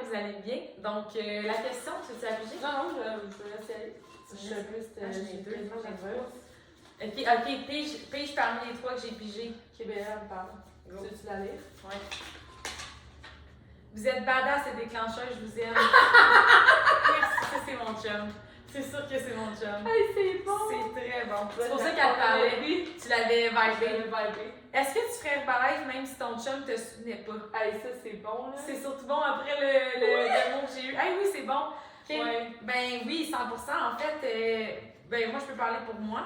vous allez bien. Donc, la question, tu as pigé? Non, je vais laisser aller. Je suis un peu quasiment nerveuse. Ok, pige parmi les trois que j'ai pigé. Québécois me parle. Go. Veux-tu la lire? Ouais. Vous êtes badass et déclencheur, je vous aime. Merci, ça c'est mon chum. C'est sûr que c'est mon chum. Hey, c'est bon! C'est très bon. C'est Ouais, pour ça la qu'elle parlait. parlait. Tu l'avais Je vibé. vais vibrer. Est-ce que tu ferais Herbalife même si ton chum te soutenait pas? Hey, ça, c'est bon, là. C'est surtout bon après le mot que j'ai eu. Ah oui, c'est bon. Ok. Ouais. Ben oui, 100%. En fait, ben moi, je peux parler pour moi.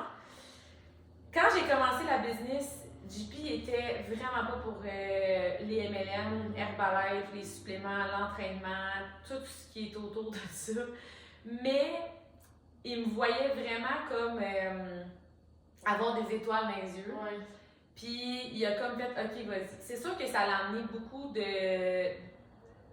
Quand j'ai commencé la business, JP était vraiment pas pour les MLM, Herbalife, les suppléments, l'entraînement, tout ce qui est autour de ça. Mais il me voyait vraiment comme avoir des étoiles dans les yeux. Ouais. Puis il a comme fait, ok, vas-y. C'est sûr que ça l'a amené beaucoup de.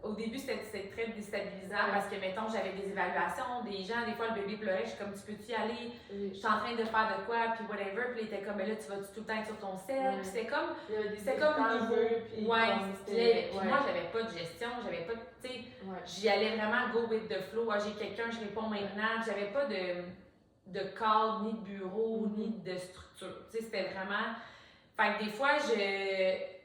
Au début, c'était très déstabilisant parce que, mettons, j'avais des évaluations, des gens, des fois le bébé pleurait, je suis comme, tu peux-tu y aller? Je suis en train de faire de quoi, puis whatever. Puis il était comme, mais là, tu vas tout le temps être sur ton sel. Puis c'était comme. C'était comme nouveau. Ouais, puis moi, j'avais pas de gestion, j'avais pas de. Tu sais, j'y allais vraiment go with the flow. Ah, j'ai quelqu'un, je réponds maintenant. J'avais pas de cadre, ni de bureau, ni de structure. Tu sais, c'était vraiment. Fait que des fois,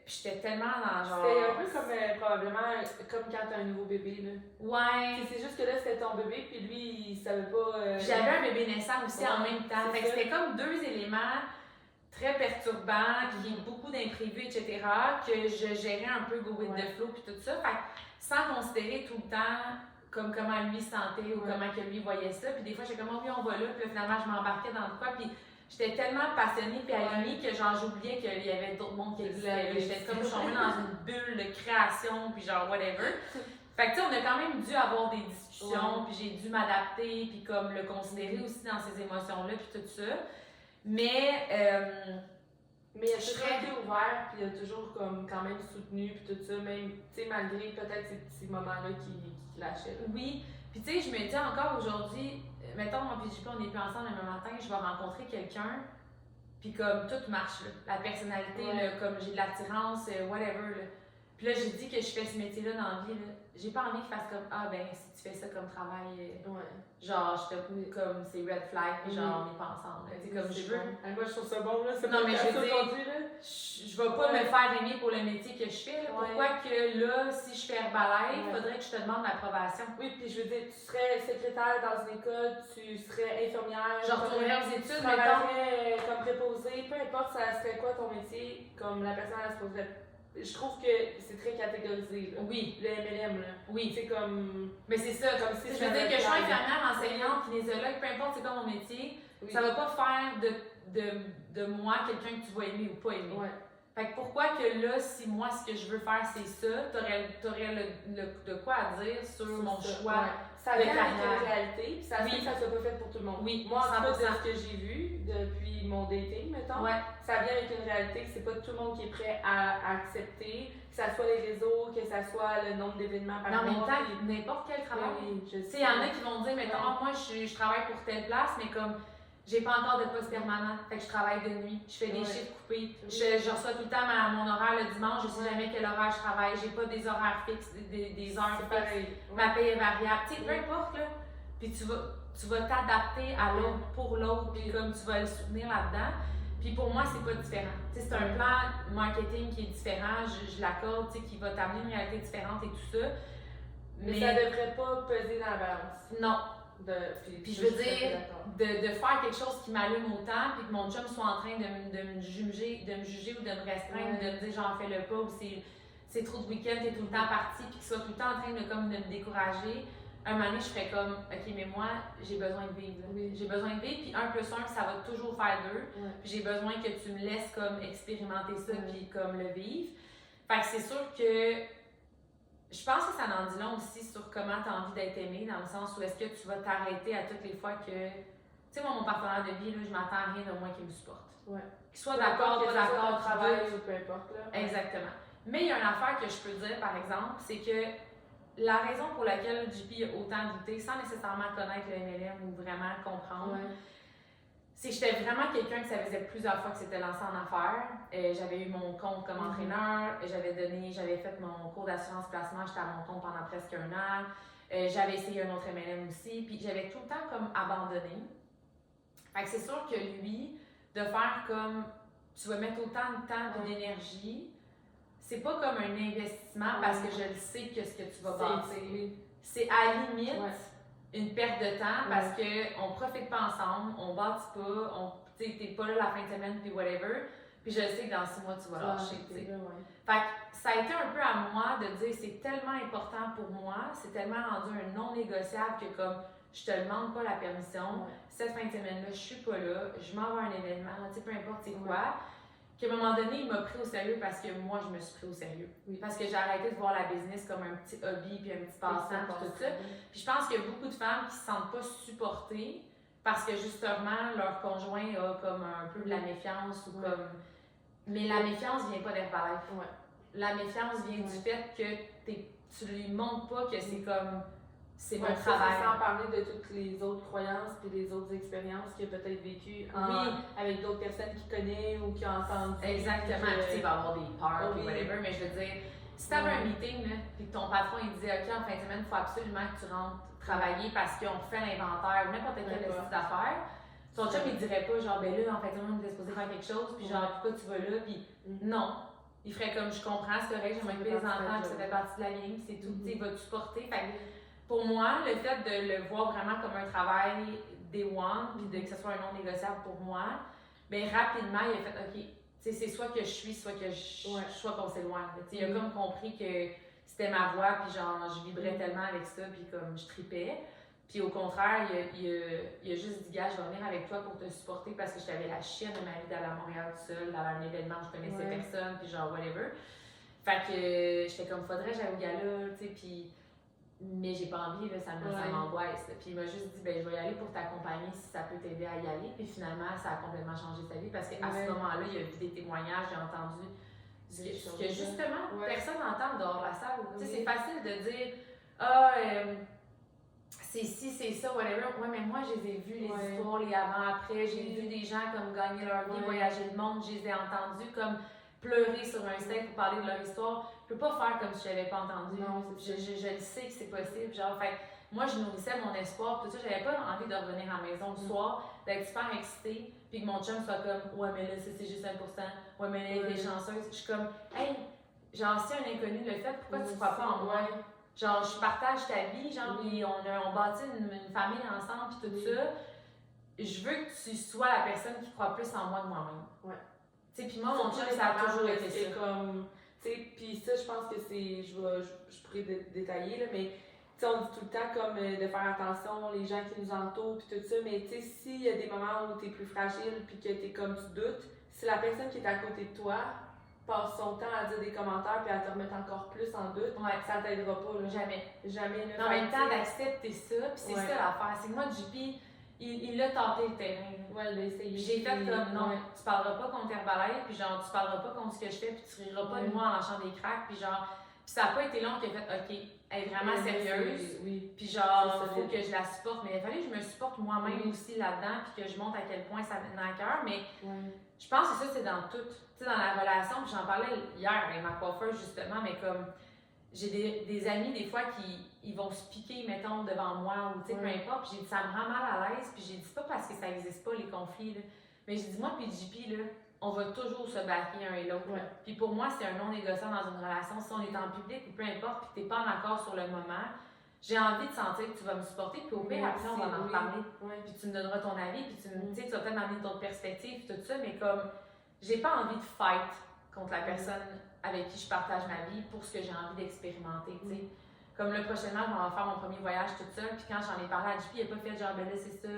j'étais tellement dans genre. C'était un peu comme probablement comme quand t'as un nouveau bébé, là. Ouais. C'est juste que là, c'était ton bébé, puis lui, il savait pas. J'avais un bébé naissant aussi en même temps. c'est Fait que ça. c'était comme deux éléments très perturbants, qui ont beaucoup d'imprévus, etc., que je gérais un peu go with the flow puis tout ça. Fait que sans considérer tout le temps comme comment lui sentait ou comment que lui voyait ça. Puis des fois, j'étais comme, oh oui, on va là. Puis là, finalement, je m'embarquais dans le quoi. Puis j'étais tellement passionnée puis alignée que genre j'oubliais qu'il y avait d'autres mondes qui existaient. J'étais comme tombée dans une bulle de création puis genre whatever. Fait que tu sais, on a quand même dû avoir des discussions puis j'ai dû m'adapter puis comme le considérer aussi dans ces émotions-là puis tout ça. Mais il a toujours été ouvert puis il a toujours comme quand même soutenu puis tout ça, même tu sais malgré peut-être ces petits moments-là qui lâchaient. Oui, puis tu sais, je me dis encore aujourd'hui, mettons, moi puis JP, on n'est plus ensemble le même matin, je vais rencontrer quelqu'un, puis comme tout marche, là. La personnalité, là, comme j'ai de l'attirance, whatever. Là. Puis là, j'ai dit que je fais ce métier-là dans la vie, là. J'ai pas envie qu'il fasse comme, ah ben, si tu fais ça comme travail, genre, je te comme, c'est red flag, puis genre, on n'est pas ensemble. Tu sais, comme je veux. Bon. Moi, je trouve ça bon, là. Non, mais je veux dire, je vais pas me faire aimer pour le métier que je fais. Là. Pourquoi que là, si je fais Herbalife, il faudrait que je te demande l'approbation? Oui, puis je veux dire, tu serais secrétaire dans une école, tu serais infirmière. Je retournerais aux études, tu travaillerais comme préposée, peu importe ça serait quoi ton métier, comme la personne elle se poserait. Je trouve que c'est très catégorisé. Là. Oui. Le MLM, là. Oui. C'est comme. Mais c'est ça. Comme si je veux dire que je sois infirmière, enseignante, kinésiologue, peu importe c'est quoi mon métier, ça va pas faire de moi quelqu'un que tu vas aimer ou pas aimer. Ouais. Fait que pourquoi que là, si moi, ce que je veux faire, c'est ça, t'aurais de quoi à dire sur mon choix ça de vient avec carrière. une réalité, puis ça fait que ça soit pas fait pour tout le monde. Oui, moi, en tout cas, de 100%. ce que j'ai vu depuis mon dating, mettons, ça vient avec une réalité que c'est pas tout le monde qui est prêt à accepter, que ça soit les réseaux, que ça soit le nombre d'événements par mois. En même temps, n'importe quel travail. Oui, tu sais, il y en a qui vont dire, mettons, moi, je travaille pour telle place, mais comme j'ai pas encore de poste permanent, fait que je travaille de nuit, je fais des chiffres coupés, je reçois tout le temps mon horaire le dimanche, je sais jamais quel horaire je travaille, j'ai pas des horaires fixes, des heures fixes, ma paye est variable, tu sais, peu importe là, puis tu vas t'adapter à l'autre pour l'autre, puis comme tu vas le soutenir là-dedans, puis pour moi c'est pas différent, tu sais, c'est un plan marketing qui est différent, je l'accorde, tu sais, qui va t'amener une réalité différente et tout ça, mais ça devrait pas peser dans la balance. Non. Puis je veux dire, de faire quelque chose qui m'allume autant, puis que mon chum soit en train de me juger ou de me restreindre, de me dire j'en fais le pas, ou c'est trop de week-end, t'es tout le temps parti, puis qu'il soit tout le temps en train de me décourager. Un moment donné, je ferais comme, ok, mais moi, j'ai besoin de vivre. J'ai besoin de vivre, puis 1 + 1, ça va toujours faire 2. Puis j'ai besoin que tu me laisses comme expérimenter ça, puis comme le vivre. Fait que c'est sûr que je pense que ça en dit long aussi sur comment tu as envie d'être aimé, dans le sens où est-ce que tu vas t'arrêter à toutes les fois que. Tu sais, moi, mon partenaire de vie, là, je m'attends à rien de moins qu'il me supporte. Qu'il soit d'accord, pas d'accord, travail ou peu importe. Là. Exactement. Mais il y a une affaire que je peux dire, par exemple, c'est que la raison pour laquelle JP a autant douté, sans nécessairement connaître le MLM ou vraiment comprendre, j'étais vraiment quelqu'un que ça faisait plusieurs fois que c'était lancé en affaires. J'avais eu mon compte comme entraîneur, j'avais fait mon cours d'assurance placement, j'étais à mon compte pendant presque 1 an. J'avais essayé un autre MLM aussi, puis j'avais tout le temps comme abandonné. Fait que c'est sûr que lui, de faire comme tu vas mettre autant de temps et d'énergie, c'est pas comme un investissement parce que je le sais que ce que tu vas bâtir. C'est à la limite une perte de temps parce qu'on profite pas ensemble, on bâtit pas, t'es pas là la fin de semaine puis whatever. Puis je sais que dans 6 mois tu vas lâcher. Fait que ça a été un peu à moi de dire c'est tellement important pour moi, c'est tellement rendu un non négociable que comme je te demande pas la permission, cette fin de semaine-là, je suis pas là, je m'en vais à un événement, peu importe c'est quoi. Qu'à un moment donné, il m'a pris au sérieux parce que moi, je me suis pris au sérieux. Parce que j'ai arrêté de voir la business comme un petit hobby puis un petit passe-temps tout ça. Puis je pense qu'il y a beaucoup de femmes qui se sentent pas supportées parce que justement, leur conjoint a comme un peu de la méfiance ou comme... Mais la méfiance vient pas d'Herbalife. La méfiance vient du fait que tu lui montres pas que c'est comme... C'est mon travail. Sans parler de toutes les autres croyances et les autres expériences qu'il a peut-être vécues avec d'autres personnes qu'il connaît ou qu'il a entendues. Exactement. Puis il va avoir des peurs ou whatever, mais je veux dire, si tu avais un meeting là, puis que ton patron il disait OK, en fin de semaine, il faut absolument que tu rentres travailler parce qu'on fait l'inventaire ou n'importe quel liste d'affaires, ton chum il dirait pas genre ben là, en fin de semaine, on est supposé faire quelque chose, puis genre pourquoi tu vas là, puis non. Il ferait comme je comprends, c'est correct, je m'occupe des enfants, puis ça fait partie de la game, c'est tout, il va te supporter. Pour moi, le fait de le voir vraiment comme un travail day one, puis que ce soit un non négociable pour moi, bien rapidement, il a fait OK, c'est soit que je suis, soit que soit qu'on s'éloigne. Il a comme compris que c'était ma voix, puis genre, je vibrais tellement avec ça, puis comme je tripais. Puis au contraire, il a juste dit, gars, je vais venir avec toi pour te supporter parce que j'avais la chienne de ma vie d'aller à Montréal toute seule, dans un événement où je connaissais personne, puis genre, whatever. Fait que j'étais comme, faudrait que j'aille au gala, tu sais, puis. Mais j'ai pas envie, là, ça m'angoisse. Puis il m'a juste dit, ben je vais y aller pour t'accompagner si ça peut t'aider à y aller. Puis finalement, ça a complètement changé sa vie parce qu'à ce moment-là, il a vu des témoignages, j'ai entendu ce que justement personne n'entend dehors de la salle. Tu sais, c'est facile de dire, c'est ci, c'est ça, whatever. Ouais, mais moi, je les ai vus, les histoires, les avant-après. J'ai vu des gens comme gagner leur vie, voyager le monde. Je les ai entendus comme pleurer sur un stage pour parler de leur histoire. Je peux pas faire comme si je l'avais pas entendu. Non, je le sais que c'est possible. Genre, fait, moi, je nourrissais mon espoir. Tout ça, j'avais pas envie de revenir à la maison le soir, d'être super excitée, puis que mon chum soit comme, ouais, mais là, c'est juste 1%. Ouais, mais là, il est chanceuse. Je suis comme, hey, genre, si un inconnu le fait, pourquoi tu crois pas en moi? Genre, je partage ta vie, genre, puis on bâtit une famille ensemble, puis tout ça. Je veux que tu sois la personne qui croit plus en moi que moi-même. Tu sais, puis moi, mon chum, ça a toujours été ça. Puis ça, je pense que c'est, je pourrais détailler, là, mais on dit tout le temps comme de faire attention, les gens qui nous entourent, puis tout ça, mais tu sais, s'il y a des moments où tu es plus fragile, puis que tu es comme tu doutes, si la personne qui est à côté de toi passe son temps à dire des commentaires puis à te remettre encore plus en doute, ça t'aidera pas. Là. Jamais. En même temps, d'accepter ça, puis c'est ça l'affaire. C'est que moi, JP, il a tenté le terrain. Il a essayé. J'ai fait comme non, tu parleras pas contre Herbalife, puis genre, tu parleras pas contre ce que je fais, puis tu riras pas de moi en lâchant des cracks, puis genre, puis ça a pas été long qu'il a fait OK, elle est vraiment sérieuse, puis genre, faut que je la supporte. Mais il fallait que je me supporte moi-même aussi là-dedans, puis que je montre à quel point ça me tenait à cœur. Mais je pense que ça, c'est dans tout. Tu sais, dans la relation, puis j'en parlais hier avec ma coiffeuse justement, mais comme j'ai des amis des fois qui ils vont se piquer, mettons, devant moi, ou tu sais, peu importe, puis j'ai dit ça me rend mal à l'aise, puis j'ai dit c'est pas parce que ça existe pas les conflits, là. Mais j'ai dit moi puis JP, là, on va toujours se battre un et l'autre. Puis pour moi, c'est un non négociant dans une relation. Si on est en public ou peu importe, puis t'es pas en accord sur le moment, j'ai envie de sentir que tu vas me supporter, puis au pire, après, on va en parler. Puis tu me donneras ton avis, puis tu vas peut-être m'amener d'autres perspectives, tout ça, mais comme, j'ai pas envie de fight contre la personne avec qui je partage ma vie pour ce que j'ai envie d'expérimenter, tu sais. Comme là, prochainement, je vais faire mon premier voyage toute seule, puis quand j'en ai parlé à JP, il n'a pas fait genre, ben là, c'est ça,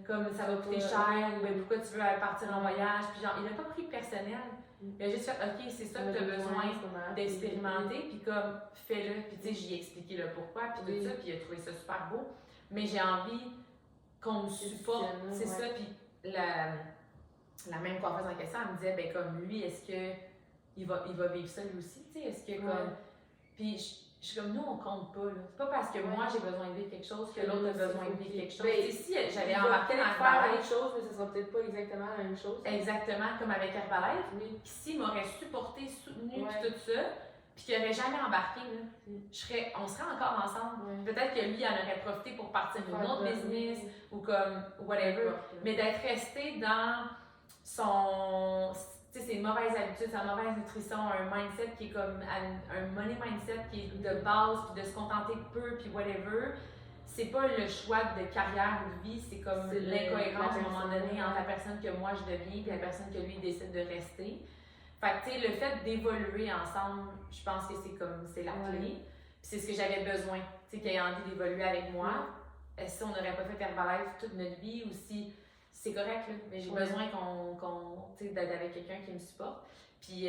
comme ça va coûter cher, ou ben pourquoi tu veux partir en voyage, puis genre, il n'a pas pris personnel. Il a juste fait, OK, c'est ça que tu as besoin d'expérimenter, puis comme, fais-le, puis tu sais, j'y ai expliqué le pourquoi, puis tout ça, puis il a trouvé ça super beau. Mais j'ai envie qu'on me supporte, c'est ça, puis la même coiffeuse en question, elle me disait, ben comme lui, est-ce que il va vivre ça lui aussi, tu sais, est-ce que comme. Puis je suis comme, nous, on compte pas, là. C'est pas parce que moi, j'ai besoin de vivre quelque chose que l'autre a besoin de vivre quelque chose. Ben, si j'avais embarqué dans faire quelque chose, mais ce sera peut-être pas exactement la même chose. Exactement, comme avec Herbalife. Oui. Puis s'il m'aurait supporté, soutenu, puis tout ça, puis qu'il n'aurait jamais embarqué, là, on serait encore ensemble. Peut-être que lui, il en aurait profité pour partir d'une autre business, ou comme, whatever. Mais d'être resté dans son... Tu sais, c'est une mauvaise habitude, sa mauvaise nutrition, un mindset qui est comme un money mindset qui est de base, puis de se contenter de peu, puis whatever. C'est pas le choix de carrière ou de vie, c'est comme l'incohérence à un moment donné entre la personne que moi je deviens et la personne que lui décide de rester. Fait que, tu sais, le fait d'évoluer ensemble, je pense que c'est la clé. Puis c'est ce que j'avais besoin, tu sais, qu'il ait envie d'évoluer avec moi. Si on n'aurait pas fait Herbalife toute notre vie ou si c'est correct, là, mais j'ai besoin d'être avec quelqu'un qui me supporte. Puis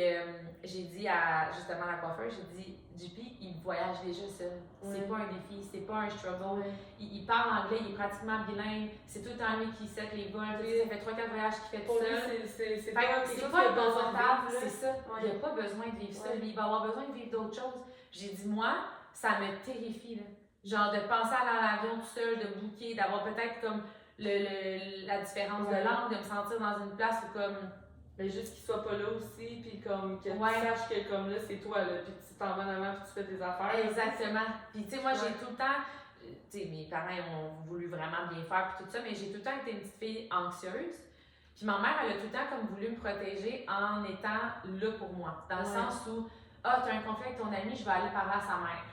j'ai dit justement à la coiffeuse, j'ai dit, JP, il voyage déjà seul. C'est pas un défi, c'est pas un struggle. Il parle anglais, il est pratiquement bilingue. C'est tout le temps lui qui set les vols. Ça fait 3-4 voyages qu'il fait tout seul. C'est pas confortable, c'est ça. Il n'a pas besoin de vivre ça. Il va avoir besoin de vivre d'autres choses. J'ai dit, moi, ça me terrifie. Là. Genre de penser à aller dans l'avion tout seul, de booker, d'avoir peut-être comme la différence de langue, de me sentir dans une place où comme... Mais juste qu'il soit pas là aussi, puis comme que tu saches que comme là, c'est toi, là, puis tu t'en vas en avant, puis tu fais tes affaires. Exactement. Puis tu sais, moi, j'ai tout le temps... Tu sais, mes parents ont voulu vraiment bien faire, puis tout ça, mais j'ai tout le temps été une petite fille anxieuse. Puis ma mère, elle a tout le temps comme voulu me protéger en étant là pour moi. Dans le sens où, t'as un conflit avec ton ami, je vais aller parler à sa mère.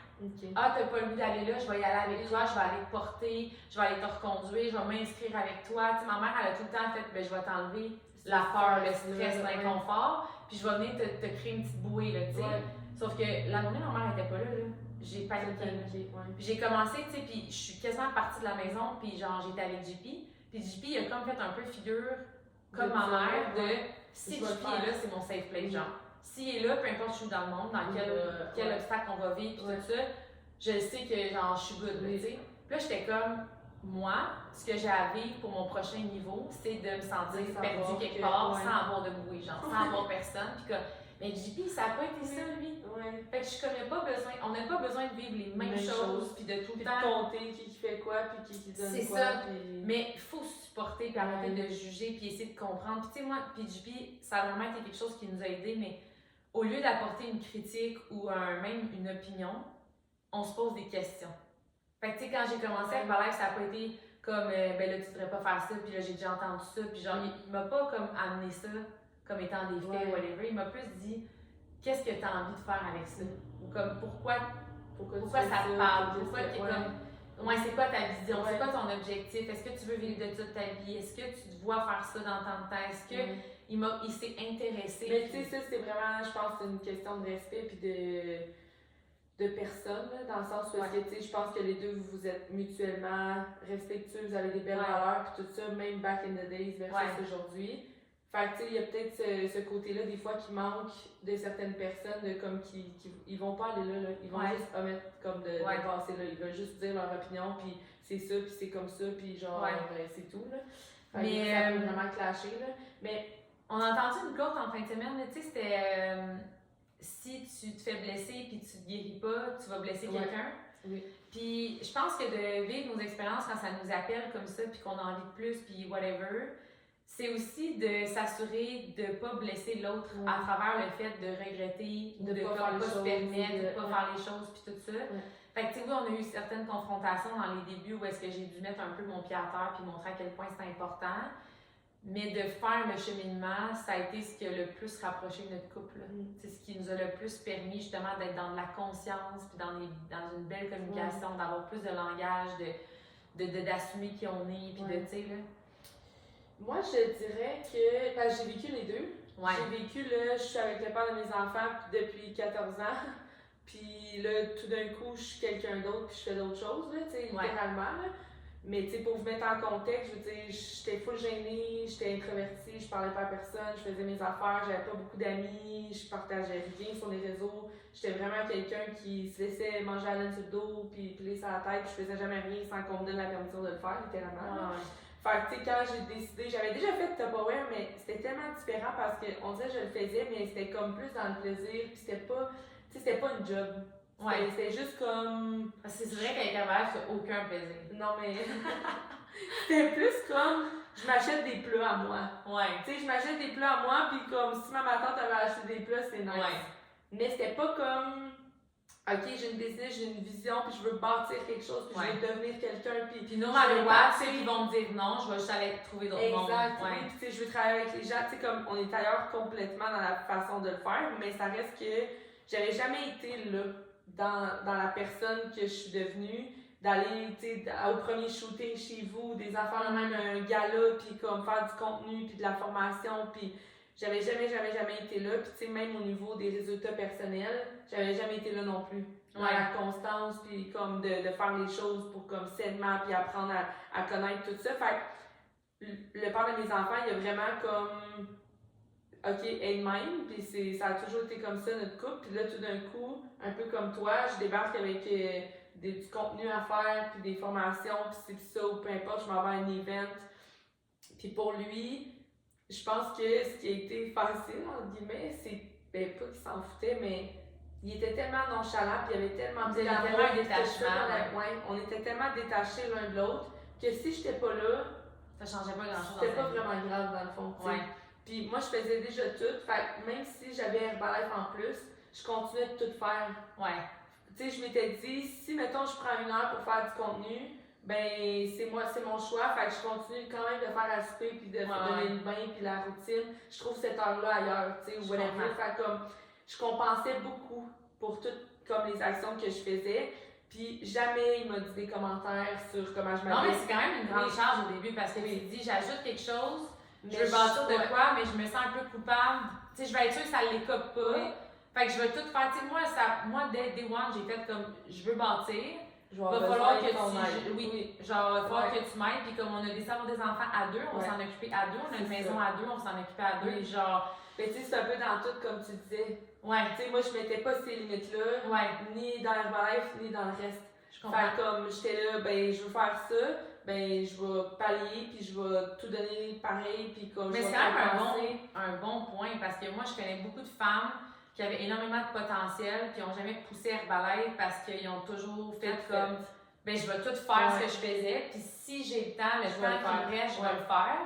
T'as pas le goût d'aller là, je vais y aller avec toi, je vais aller te porter, je vais aller te reconduire, je vais m'inscrire avec toi. Tu sais, ma mère, elle a tout le temps fait, je vais t'enlever la peur, le stress, l'inconfort, puis je vais venir te créer une petite bouée, là, tu sais. Sauf que la journée, ma mère était pas là. J'ai paniqué. Puis j'ai commencé, tu sais, puis je suis quasiment partie de la maison, puis genre, j'étais avec JP. Puis JP, il a comme fait un peu figure, comme ma mère, de si JP est là, c'est mon safe place, genre. S'il est là, peu importe où je suis dans le monde, dans quel obstacle on va vivre, puis tout ça, je sais que genre, je suis good, tu sais. Puis là, j'étais comme, moi, ce que j'ai à vivre pour mon prochain niveau, c'est de me sentir perdue quelque part, sans avoir de bruit, genre, sans avoir personne. Puis que, mais JP, ça n'a pas été ça, lui. Fait que je suis comme, on n'a pas besoin de vivre les mêmes choses, puis de tout le temps. Compter qui fait quoi, puis qui donne quoi. C'est ça. Mais il faut supporter, puis arrêter de juger, puis essayer de comprendre. Puis tu sais, moi, puis JP, ça a vraiment été quelque chose qui nous a aidés, mais au lieu d'apporter une critique ou même une opinion, on se pose des questions. Fait que tu sais, quand j'ai commencé avec Herbalife, ça n'a pas été comme, ben là, tu devrais pas faire ça, puis là, j'ai déjà entendu ça, puis genre, il m'a pas comme amené ça comme étant des faits, whatever. Il m'a plus dit, qu'est-ce que tu as envie de faire avec ça? Ou comme, pourquoi ça te parle? Pourquoi tu es comme, c'est quoi ta vision? C'est quoi ton objectif? Est-ce que tu veux vivre de toute ta vie? Est-ce que tu te vois faire ça dans ton temps? Est-ce que il s'est intéressé? Mais tu sais, ça, c'est vraiment, je pense, une question de respect, puis de personne, là, dans le sens où que, tu sais, je pense que les deux, vous êtes mutuellement respectueux, vous avez des belles valeurs, puis tout ça, même back in the days versus aujourd'hui. Fait que, tu sais, il y a peut-être ce côté-là, des fois, qui manque de certaines personnes, de comme ils vont pas aller là, ils vont juste omettre comme de passer là, ils veulent juste dire leur opinion, puis c'est ça, puis c'est comme ça, puis genre, c'est tout, là. Fait mais ça peut vraiment clasher, là. Mais on a entendu une quote en fin de semaine, tu sais, c'était si tu te fais blesser puis tu te guéris pas, tu vas blesser quelqu'un. Puis je pense que de vivre nos expériences quand ça nous appelle comme ça, puis qu'on a envie de plus, puis whatever, c'est aussi de s'assurer de ne pas blesser l'autre à travers le fait de regretter, de ne pas se permettre, de ne pas faire les choses, puis tout ça. Fait que tu sais, oui, on a eu certaines confrontations dans les débuts où est-ce que j'ai dû mettre un peu mon pied à terre puis montrer à quel point c'est important. Mais de faire le cheminement, ça a été ce qui a le plus rapproché notre couple. C'est ce qui nous a le plus permis justement d'être dans de la conscience, puis dans une belle communication, d'avoir plus de langage, d'assumer qui on est, puis de, tu sais, là. Moi, je dirais que, parce que j'ai vécu les deux. J'ai vécu, là, je suis avec le père de mes enfants depuis 14 ans. Puis là, tout d'un coup, je suis quelqu'un d'autre, puis je fais d'autres choses, là, tu sais, littéralement, là. Mais tu sais, pour vous mettre en contexte, je veux dire, j'étais full gênée, j'étais introvertie, je parlais pas à personne, je faisais mes affaires, j'avais pas beaucoup d'amis, je partageais rien sur les réseaux. J'étais vraiment quelqu'un qui se laissait manger à la laine sur le dos, puis plier sur la tête, puis je faisais jamais rien sans qu'on me donne la permission de le faire, littéralement. Fait que tu sais, quand j'ai décidé, j'avais déjà fait Tupperware, mais c'était tellement différent parce qu'on dirait que je le faisais, mais c'était comme plus dans le plaisir, puis c'était pas une job. Ouais. C'était juste comme... Parce que c'est vrai qu'avec un mariage, t'as aucun plaisir. Non, mais... C'était plus comme... Je m'achète des plats à moi. Ouais. Tu sais, je m'achète des plats à moi, puis comme si ma tante avait acheté des plats, c'est nice. Ouais. Mais c'était pas comme... OK, j'ai une business, j'ai une vision, puis je veux bâtir quelque chose, puis je veux devenir quelqu'un, puis no matter what, ceux qui vont me dire non, je vais juste aller trouver d'autres mondes. Exact, oui, puis tu sais, je veux travailler avec les gens, tu sais, comme on est ailleurs complètement dans la façon de le faire, mais ça reste que j'avais jamais été là, dans la personne que je suis devenue, d'aller, tu sais, au premier shooting chez vous, des affaires, même un gala, puis comme faire du contenu, puis de la formation, puis j'avais jamais été là, puis tu sais, même au niveau des résultats personnels, j'avais jamais été là non plus. Dans la constance, puis comme de faire les choses pour comme sainement, puis apprendre à connaître tout ça. Fait que le père de mes enfants, il a vraiment comme, OK, elle-même, puis ça a toujours été comme ça notre couple, puis là tout d'un coup, un peu comme toi, je débarque avec du contenu à faire, puis des formations, puis c'est ça, ou peu importe, je m'en vais à un event. Puis pour lui, je pense que ce qui a été facile, entre guillemets, c'est, ben pas qu'il s'en foutait, mais il était tellement nonchalant, puis il avait tellement de l'amour, détachement. On était tellement détachés l'un de l'autre que si j'étais pas là, ça changeait pas grand-chose. C'était pas vraiment grave dans le fond. Ouais. Puis moi, je faisais déjà tout, fait que même si j'avais Herbalife en plus, je continuais de tout faire. Ouais. Tu sais, je m'étais dit, si mettons je prends 1 heure pour faire du contenu, ben c'est mon choix, fait que je continue quand même de faire à souper, puis de donner le bain, puis la routine. Je trouve cette heure-là ailleurs, tu sais, ou whatever. Fait comme, je compensais beaucoup pour toutes comme les actions que je faisais. Puis jamais il m'a dit des commentaires sur comment je m'habille. Non, mais c'est quand même une grande charge au début parce que tu te dis, j'ajoute quelque chose, je veux bâtir de quoi, mais je me sens un peu coupable. Tu sais, je vais être sûre que ça ne l'écope pas. Oui. Fait que je vais tout faire. Tu sais, moi, dès Day One, j'ai fait comme, je veux bâtir. Il va falloir que tu m'aides. Puis comme on a des salons des enfants à deux, on s'en occupait à deux. On a une maison à deux, on s'en occupait à deux. Genre. Mais tu sais, c'est un peu dans tout comme tu disais. Ouais. Tu sais, moi, je mettais pas ces limites-là, ni dans Herbalife, ni dans le reste. Je comprends. Fait comme j'étais là, ben, je veux faire ça, ben, je vais pallier, puis je vais tout donner pareil, puis comme mais je vais c'est quand même un bon point, parce que moi, je connais beaucoup de femmes qui avaient énormément de potentiel, qui n'ont jamais poussé Herbalife parce qu'ils ont toujours fait comme, ben, je vais tout faire ce que je faisais, puis si j'ai le temps, le temps qui me reste, je vais le faire.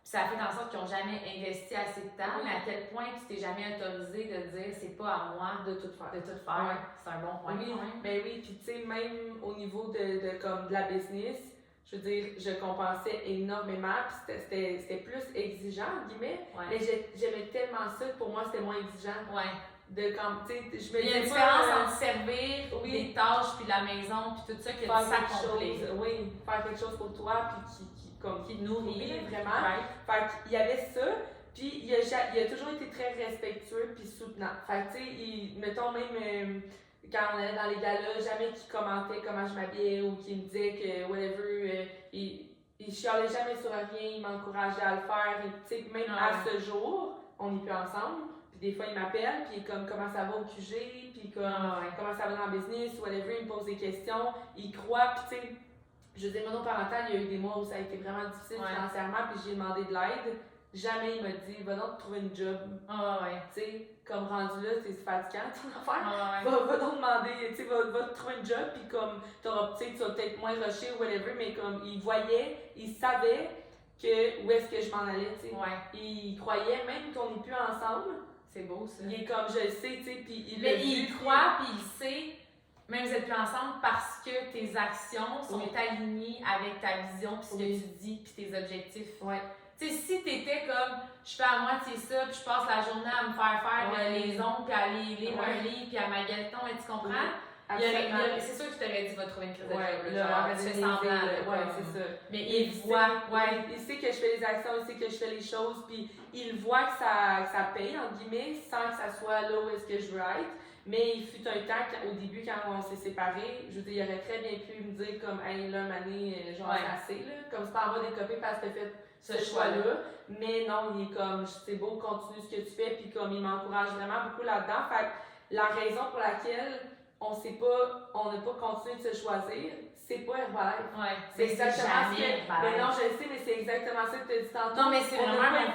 Puis ça a fait en sorte qu'ils n'ont jamais investi assez de temps, mais à quel point tu t'es jamais autorisé de dire c'est pas à moi de tout faire. C'est un bon point. Oui, ben oui, puis tu sais, même au niveau de la business, je veux dire, je compensais énormément, puis c'était plus exigeant, entre guillemets, mais j'aimais tellement ça que pour moi c'était moins exigeant. De comme, tu sais, je me Il y a une différence entre servir des tâches, puis la maison, puis tout ça, que ça s'accomplit. Oui, faire quelque chose pour toi, puis qui nourrit vraiment. Fait qu'il y avait ça, puis il a toujours été très respectueux puis soutenant. Fait que tu sais, mettons même quand on allait dans les galas, jamais qu'il commentait comment je m'habillais ou qu'il me disait que whatever, il chialait jamais sur rien, il m'encourageait à le faire. Et tu sais, même à ce jour, on n'est plus ensemble. Puis des fois, il m'appelle, puis comme comment ça va au QG, puis comment ça va dans le business, whatever, il me pose des questions, il croit, puis tu sais. Je veux dire, monoparental, il y a eu des mois où ça a été vraiment difficile financièrement, puis j'ai demandé de l'aide. Jamais il m'a dit, va donc trouver une job. Tu sais, comme rendu là, c'est fatigant ton affaire. Va donc demander, tu sais, va trouver une job, puis comme, tu vas peut-être moins rusher ou whatever, mais comme, il voyait, il savait où est-ce que je m'en allais, tu sais. Il croyait, même qu'on n'est plus ensemble. C'est beau, ça. Il est comme, je le sais, tu sais, puis il mais il croit, puis il sait. Même vous n'êtes plus ensemble parce que tes actions sont alignées avec ta vision, puis ce que tu dis, puis tes objectifs. Tu sais, si tu étais comme, je fais à moitié ça, puis je passe la journée à me faire les ongles, puis à aller lire un livre, puis à magasiner, mais tu comprends? C'est sûr que tu t'aurais dit, va trouver une crise de job. Tu fais semblant. C'est ça. Mais il voit. Il sait que je fais les actions, il sait que je fais les choses, puis il voit que ça paye, entre guillemets, sans que ça soit là où est-ce que je veux être. Mais il fut un temps, au début, quand on s'est séparés, je veux dire, il aurait très bien pu me dire comme, hey, là, Mané, genre, c'est assez, là. Comme, c'est pas en bas des copies parce que t'as fait ce choix-là. Mais non, il est comme, c'est beau, continue ce que tu fais, puis comme, il m'encourage vraiment beaucoup là-dedans. Fait que la raison pour laquelle on n'a pas continué de se choisir, c'est pas Herbalife. Ouais, c'est exactement ce que. Herbalife. Mais non, je le sais, mais c'est exactement ça que tu as dit tantôt. Non, mais c'est on vraiment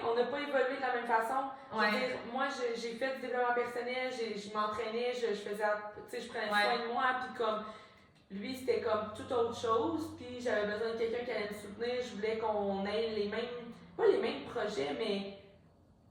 on n'a pas évolué de la même façon. Ouais. Je veux dire, moi, j'ai fait du développement personnel, je m'entraînais, je faisais, tu sais, je prenais soin de moi, puis comme. Lui, c'était comme toute autre chose, puis j'avais besoin de quelqu'un qui allait me soutenir. Je voulais qu'on ait pas les mêmes projets, mais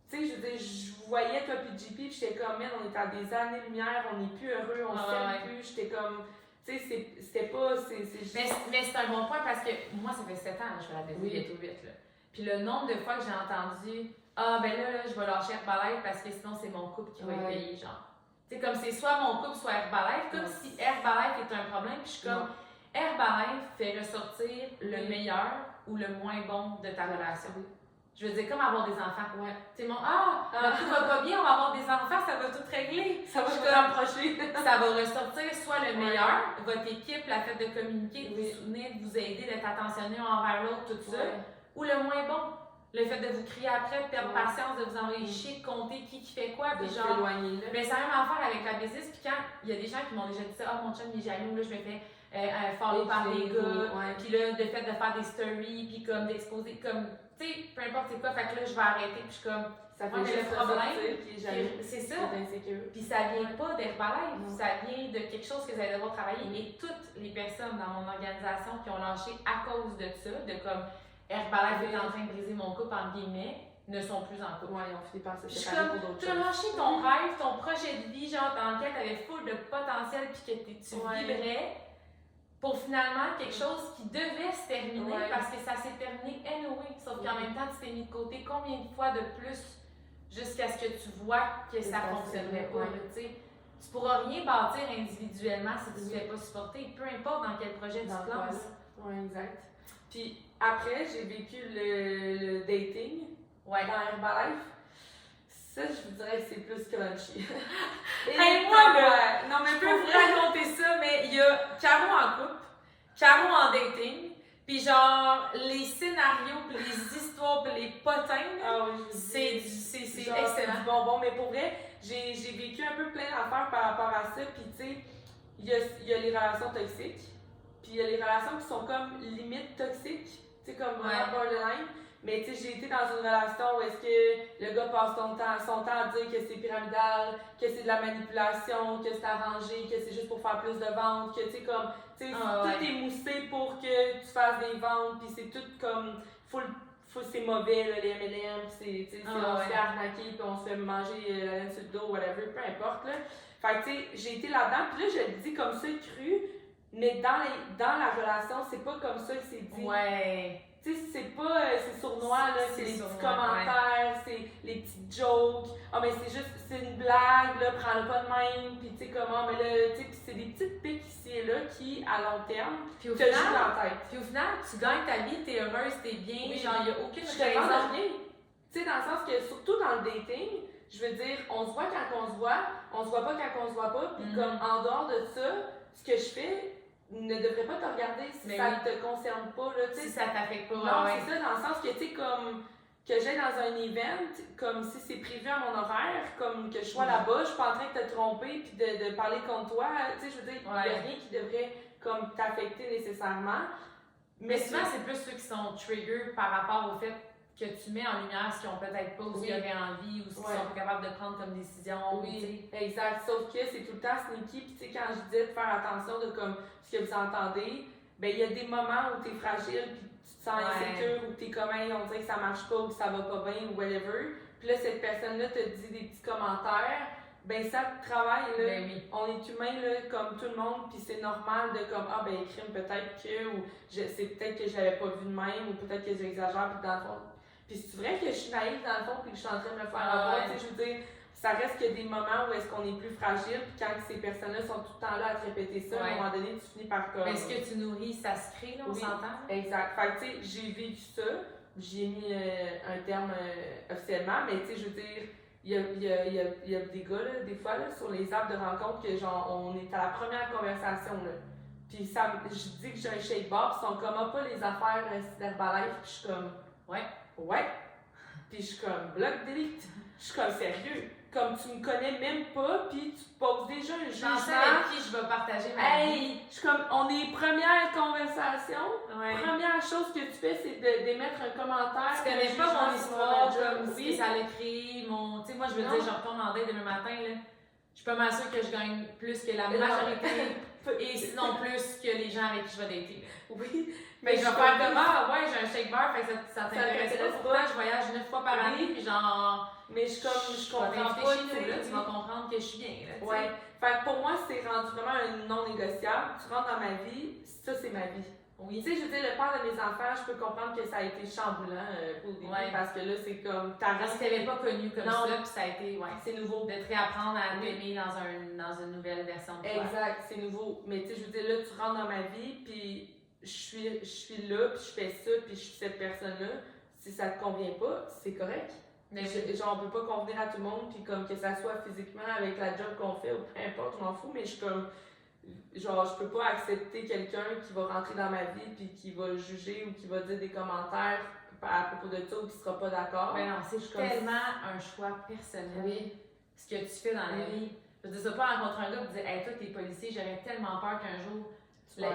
tu sais, je veux dire, je vous voyais toi puis JP, puis j'étais comme, man, on est à des années-lumière, on n'est plus heureux, on s'aime plus. J'étais comme, tu sais, c'était pas. Mais c'est un bon point parce que moi, ça fait 7 ans, je fais la baisse bientôt 8. Là. Puis le nombre de fois que j'ai entendu, ah, ben là, je vais lâcher Herbalife parce que sinon, c'est mon couple qui va être payé, genre. C'est comme c'est soit mon couple, soit Herbalife, comme si Herbalife est un problème, puis je suis comme, Herbalife fait ressortir le meilleur ou le moins bon de ta relation. Je veux dire, comme avoir des enfants. Ouais. Tu sais, tout va pas bien, on va avoir des enfants, ça va tout régler. Ça va se rapprocher. Ça va ressortir soit le meilleur, votre équipe, la fait de communiquer, de vous soutenir, de vous aider, d'être attentionné envers l'autre, tout ça, ou le moins bon. Le fait de vous crier après, de perdre patience, de vous envoyer chier, de compter qui fait quoi, puis genre. Mais c'est la même affaire avec la business, puis quand il y a des gens qui m'ont déjà dit ça, ah mon chum il est jaloux, là je me fais follow par des gars, puis là, le fait de faire des stories, puis comme d'exposer, comme, tu sais, peu importe c'est quoi, fait que là je vais arrêter, puis je suis comme, ça fait juste le problème, c'est ça, puis ça vient pas d'Herbalife, ça vient de quelque chose que vous allez devoir travailler, et toutes les personnes dans mon organisation qui ont lâché à cause de ça, de comme, Herbalife est en train de briser mon couple, entre guillemets, ne sont plus en couple. Ouais, ils ont fini par se séparer pour d'autres choses. Tu as lâché ton rêve, ton projet de vie, genre dans lequel tu avais full de potentiel puis que tu vibrais, pour finalement quelque chose qui devait se terminer parce que ça s'est terminé anyway. Sauf qu'en même temps, tu t'es mis de côté combien de fois de plus jusqu'à ce que tu vois que ça ne fonctionnerait pas. Tu pourras rien bâtir individuellement si tu ne te fais pas supporter, peu importe dans quel projet tu te lances. Oui, exact. Puis après, j'ai vécu le dating dans Herbalife. Ça, je vous dirais que c'est plus crunchy. Hey, moi, là, non, mais je peux vous raconter ça, mais il y a Caro en couple, Caro en dating, puis genre, les scénarios, puis les histoires, puis les potins, c'est excellent. Du bonbon, mais pour vrai, j'ai vécu un peu plein d'affaires par rapport à ça, puis tu sais, il y a les relations toxiques. Puis il y a les relations qui sont comme limite toxiques, tu sais, comme vraiment borderline. Mais tu sais, j'ai été dans une relation où est-ce que le gars passe son temps à dire que c'est pyramidal, que c'est de la manipulation, que c'est arrangé, que c'est juste pour faire plus de ventes, que tu sais, comme, tu sais, tout est moussé pour que tu fasses des ventes, puis c'est tout comme, c'est mauvais, là, les M&M, puis on se fait arnaquer, puis on se fait manger la laine sur le dos, whatever, peu importe, là. Fait que tu sais, j'ai été là-dedans, puis là, je le dis comme ça, cru. Mais dans la relation, c'est pas comme ça que c'est dit. Ouais. Tu sais, c'est sournois, là, c'est les petits commentaires, c'est les petites jokes. Ah, mais c'est une blague, là, prends-le pas de même, pis tu sais, comment, mais là, tu sais, pis c'est des petites piques ici et là qui, à long terme, te jouent dans la tête. Puis au final, tu gagnes ta vie, t'es heureuse, t'es bien, genre, il y a aucune raison. Je te demande rien. Tu sais, dans le sens que, surtout dans le dating, je veux dire, on se voit quand on se voit pas quand on se voit pas, pis comme, en dehors de ça, ce que je fais, ne devrait pas te regarder si ça ne te concerne pas. Là, si ça t'affecte pas. Non, c'est ça, dans le sens que, tu sais, comme que j'aille dans un event, comme si c'est prévu à mon horaire, comme que je sois là-bas, je suis pas en train de te tromper puis de parler contre toi. Tu sais, je veux dire, il n'y a rien qui devrait comme t'affecter nécessairement. Mais souvent, c'est plus ceux qui sont trigger par rapport au fait que tu mets en lumière ce qu'ils ont peut-être pas, ou ce qu'ils auraient envie, ou ce qu'ils sont pas capables de prendre comme décision. Oui, exact. Sauf que c'est tout le temps sneaky. Puis tu sais, quand je disais de faire attention de comme ce que vous entendez, ben il y a des moments où tu es fragile, puis tu te sens insécure, ou tu es comme, hey, on dirait que ça marche pas, ou que ça va pas bien, ou whatever. Puis là, cette personne-là te dit des petits commentaires. Ben ça travaille, là. On est humain, là, comme tout le monde, puis c'est normal de comme, ah ben crime peut-être que, ou c'est peut-être que j'avais pas vu de même, ou peut-être que j'exagère, puis dans le fond. Puis c'est vrai que je suis naïve dans le fond, puis que je suis en train de me faire avoir, tu sais, je veux dire, ça reste que des moments où est-ce qu'on est plus fragile, puis quand ces personnes-là sont tout le temps là à te répéter ça, à un moment donné, tu finis par comme. Mais ce que tu nourris, ça se crée, là, on s'entend? Exact. Fait que tu sais, j'ai vécu ça, j'ai mis un terme officiellement, mais tu sais, je veux dire, il y a des gars, là, des fois, là, sur les apps de rencontre, que genre, on est à la première conversation, là. Puis ça, je dis que j'ai un shake bar, puis ils sont comme, ah, pas les affaires d'Herbalife, puis je suis comme, ouais. Puis je suis comme, bloc delete. Je suis comme, sérieux. comme tu me connais même pas, puis tu poses déjà un jugement. Je sais avec qui je vais partager ma vie. Je suis comme, on est première conversation, Ouais. première chose que tu fais, c'est d'émettre un commentaire. Tu connais pas mon histoire, comme ce que ça l'a créé, mon... Tu sais, moi, je veux dire, je retourne en date demain matin, là. Je suis pas mal sûre que je gagne plus que la majorité, et sinon plus que les gens avec qui je vais dater. Oui. Mais je vais faire comme, ouais, j'ai un shake bar, fait que ça t'intéresse pas. Pourtant, je voyage 9 fois par année, puis genre... Mais je comprends pas, chez nous, là, tu vas comprendre que je suis bien, là, ouais. Fait que pour moi, c'est rendu vraiment un non négociable. Tu rentres dans ma vie, ça, c'est ma vie. Oui. Tu sais, je veux dire, le père de mes enfants, je peux comprendre que ça a été chamboulant au début, parce que là, c'est comme... Parce que t'avais pas connu comme ça, puis ça a été, c'est nouveau. De te réapprendre à t'aimer dans une nouvelle version de toi. Exact, c'est nouveau. Mais tu sais, je veux dire, là, tu rentres dans ma vie, puis je suis là, puis je fais ça, puis je suis cette personne-là. Si ça te convient pas, c'est correct. Mais genre, on peut pas convenir à tout le monde, puis comme que ça soit physiquement avec la job qu'on fait, ou peu importe, je m'en fous, mais je suis comme... Genre, je peux pas accepter quelqu'un qui va rentrer dans ma vie, puis qui va juger, ou qui va dire des commentaires à propos de ça, ou qui sera pas d'accord. Mais non, c'est tellement un choix personnel. Oui. Ce que tu fais dans la vie. Je veux dire, ça pas rencontrer un gars et dire, hey, toi, t'es policier, j'aurais tellement peur qu'un jour,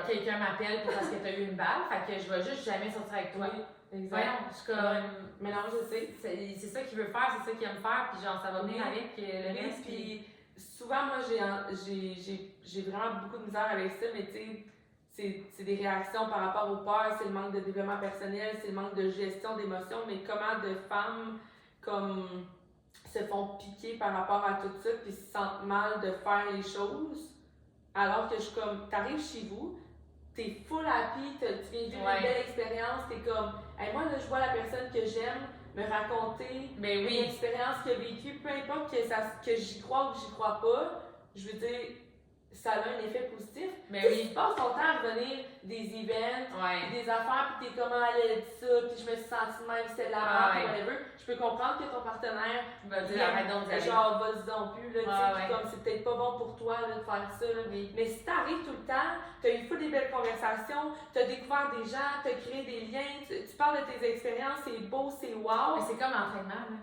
quelqu'un m'appelle parce que t'as eu une balle, fait que je vais juste jamais sortir avec toi. Oui. Exact. Voyons, je suis comme. Mais non, je sais. C'est ça qu'il veut faire, c'est ça qu'il aime faire, puis genre, ça va venir avec le reste. Puis souvent, moi, j'ai vraiment beaucoup de misère avec ça, mais tu sais, c'est des réactions par rapport aux peurs, c'est le manque de développement personnel, c'est le manque de gestion d'émotions, mais comment de femmes comme se font piquer par rapport à tout ça, puis se sentent mal de faire les choses, alors que je suis comme, t'arrives chez vous, t'es full happy, tu viens de vivre une belle expérience, t'es comme, hey, moi là, je vois la personne que j'aime me raconter une expérience qu'elle a vécue, peu importe que j'y crois ou que j'y crois pas, je veux dire, ça a un effet positif. Mais tu passes ton temps à revenir des events, des affaires, puis t'es comme, elle a dit ça, puis je me suis sentie même, c'était de la merde, whatever. Je peux comprendre que ton partenaire va dire, arrête donc d'aller. Genre, vas-y donc plus, là, tu sais, comme c'est peut-être pas bon pour toi là, de faire ça. Là. Mais si t'arrives tout le temps, t'as eu des belles conversations, t'as découvert des gens, t'as créé des liens, tu parles de tes expériences, c'est beau, c'est wow. Mais c'est comme l'entraînement, là.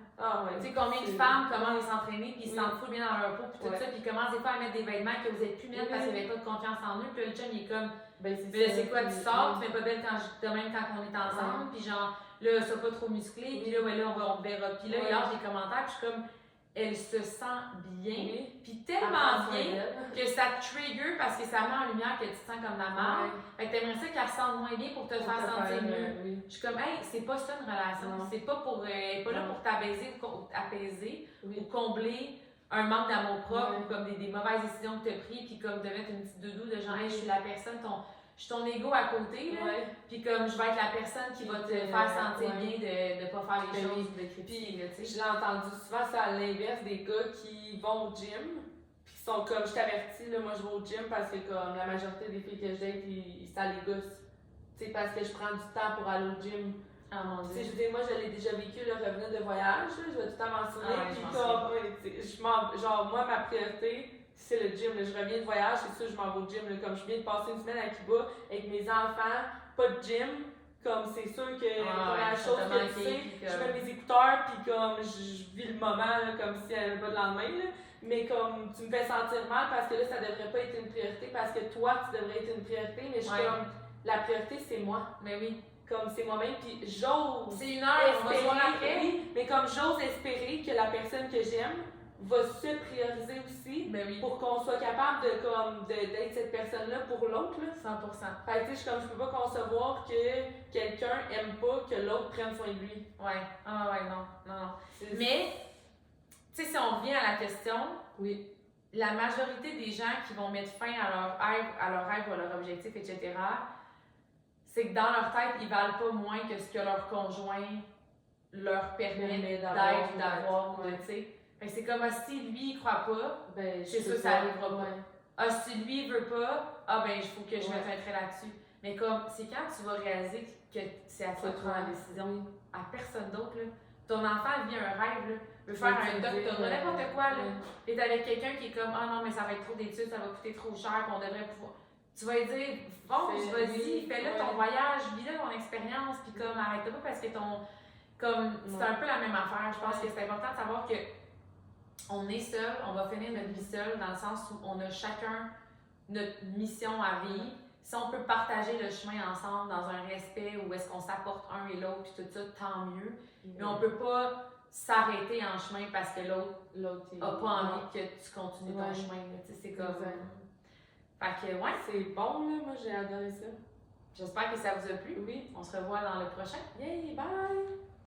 Tu sais, combien de c'est femmes commencent à s'entraîner, puis ils se sentent full bien dans leur peau, puis tout ça, puis ils commencent des fois à mettre des vêtements que vous êtes plus mettre parce qu'il n'y avait pas de confiance en eux, puis là, le chum, il est comme, c'est quoi, tu sors, tu fais pas belle de même quand on est ensemble, puis genre, là, sois pas trop musclé, puis là, on verra. Puis là, il lâche des commentaires, puis je suis comme, elle se sent bien, puis tellement bien que ça te trigger parce que ça met en lumière que tu te sens comme la merde. Fait que t'aimerais ça qu'elle se sente moins bien pour te faire sentir mieux. Je suis comme, hey, c'est pas ça une relation. C'est pas pour, pas là pour t'apaiser ou combler un manque d'amour propre ou comme des mauvaises décisions que tu as prises, puis comme de mettre une petite doudou de genre, hey, je suis la personne, je suis ton ego à côté, là, puis comme je vais être la personne qui va te faire sentir bien de pas faire les choses de critiquer, là, tu sais. Je l'ai entendu souvent, c'est à l'inverse des gars qui vont au gym, puis qui sont comme, je t'avertis, là, moi je vais au gym parce que comme la majorité des filles que je date, ça les gosse. Tu sais, parce que je prends du temps pour aller au gym. Ah mon Dieu. Je veux dire, moi je l'ai déjà vécu, le revenir de voyage, là, je vais tout le temps mentionner, puis comme, genre, moi ma priorité, c'est le gym. Là. Je reviens de voyage, c'est sûr, je m'en vais au gym. Là. Comme je viens de passer une semaine à Cuba avec mes enfants, pas de gym. Comme c'est sûr que la chose que tu sais, je mets mes écouteurs, puis comme je vis le moment là, comme si elle n'avait pas de lendemain. Là. Mais comme tu me fais sentir mal parce que là, ça devrait pas être une priorité, parce que toi, tu devrais être une priorité. Mais je suis comme, la priorité, c'est moi. Mais oui. Comme c'est moi-même, puis j'ose. C'est une heure, on va se voir après. Oui, mais comme j'ose espérer que la personne que j'aime va se prioriser aussi pour qu'on soit capable d'être cette personne-là pour l'autre. 100%. Fait que je peux pas concevoir que quelqu'un aime pas que l'autre prenne soin de lui. Non. Mais, tu sais, si on revient à la question, la majorité des gens qui vont mettre fin à leur rêve ou à leur objectif, etc., c'est que dans leur tête, ils valent pas moins que ce que leur conjoint leur permet d'être, d'avoir, tu sais. C'est comme, si lui, il croit pas, c'est sûr que ça arrivera pas. Si lui, il veut pas, il faut que je mette un trait là-dessus. Mais comme, c'est quand tu vas réaliser que c'est à toi de prendre la décision, à personne d'autre, là. Ton enfant vit un rêve, là, veut faire un doctorat, n'importe quoi, là. Et t'es avec quelqu'un qui est comme, non, mais ça va être trop d'études, ça va coûter trop cher, qu'on devrait pouvoir. Tu vas lui dire, vas-y, fais-le ton voyage, vis-le ton expérience, puis comme, arrête pas parce que c'est un peu la même affaire. Je pense que c'est important de savoir que on est seul, on va finir notre vie seul dans le sens où on a chacun notre mission à vivre. Si on peut partager le chemin ensemble dans un respect où est-ce qu'on s'apporte un et l'autre puis tout ça, tant mieux. Mais on peut pas s'arrêter en chemin parce que l'autre n'a pas envie que tu continues ton chemin. C'est comme... Fait que, ouais. C'est bon, là. Moi, j'ai adoré ça. J'espère que ça vous a plu. Oui. On se revoit dans le prochain. Yay, bye!